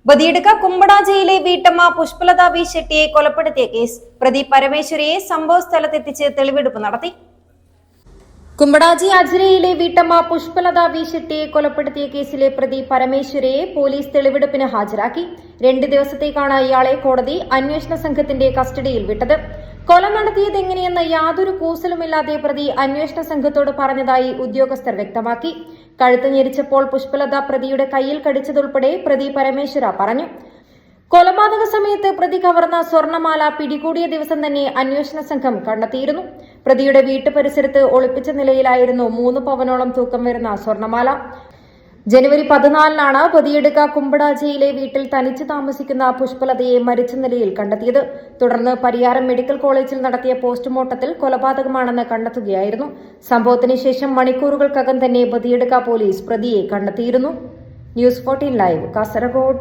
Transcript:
ബദിയടുക്ക കുമ്പടാജിയിലെ വീട്ടമ്മ പുഷ്പലത വി ഷെട്ടിയെ കൊലപ്പെടുത്തിയ കേസ് പ്രതി പരമേശ്വരിയെ സംഭവ സ്ഥലത്തെത്തിച്ച് തെളിവെടുപ്പ് നടത്തി. കുമ്പടാജി അജ്രയിലെ വീട്ടമ്മ പുഷ്പലത വി ഷെട്ടിയെ കൊലപ്പെടുത്തിയ കേസിലെ പ്രതി പരമേശ്വരിയെ പോലീസ് തെളിവെടുപ്പിന് ഹാജരാക്കി. 2 ദിവസത്തേക്കാണ് ഇയാളെ കോടതി അന്വേഷണ സംഘത്തിന്റെ കസ്റ്റഡിയിൽ വിട്ടത്. കൊല നടത്തിയതെങ്ങനെയെന്ന് യാതൊരു കൂസലുമില്ലാതെ പ്രതി അന്വേഷണ സംഘത്തോട് പറഞ്ഞതായി ഉദ്യോഗസ്ഥർ വ്യക്തമാക്കി. കഴുത്ത് ഞെരിച്ചപ്പോൾ പുഷ്പലത പ്രതിയുടെ കയ്യിൽ കടിച്ചതുൾപ്പെടെ പ്രതി പരമേശ്വര പറഞ്ഞു. കൊലപാതക സമയത്ത് പ്രതി കവർന്ന സ്വർണമാല പിടികൂടിയ ദിവസം തന്നെ അന്വേഷണ സംഘം കണ്ടെത്തിയിരുന്നു. പ്രതിയുടെ വീട്ടുപരിസരത്ത് ഒളിപ്പിച്ച നിലയിലായിരുന്നു 3 പവനോളം തൂക്കം വരുന്ന സ്വർണമാല. ജനുവരി 14-നാണ് ബദിയടുക്ക കുമ്പടാജിയിലെ വീട്ടിൽ തനിച്ച് താമസിക്കുന്ന പുഷ്പലതയെ മരിച്ച നിലയിൽ കണ്ടെത്തിയത്. തുടർന്ന് പരിയാരം മെഡിക്കൽ കോളേജിൽ നടത്തിയ പോസ്റ്റ്മോർട്ടത്തിൽ കൊലപാതകമാണെന്ന് കണ്ടെത്തുകയായിരുന്നു. സംഭവത്തിന് ശേഷം മണിക്കൂറുകൾക്കകം തന്നെ ബദിയടുക്ക പോലീസ് പ്രതിയെ കണ്ടെത്തിയിരുന്നു. News 14 live, Kasaragod.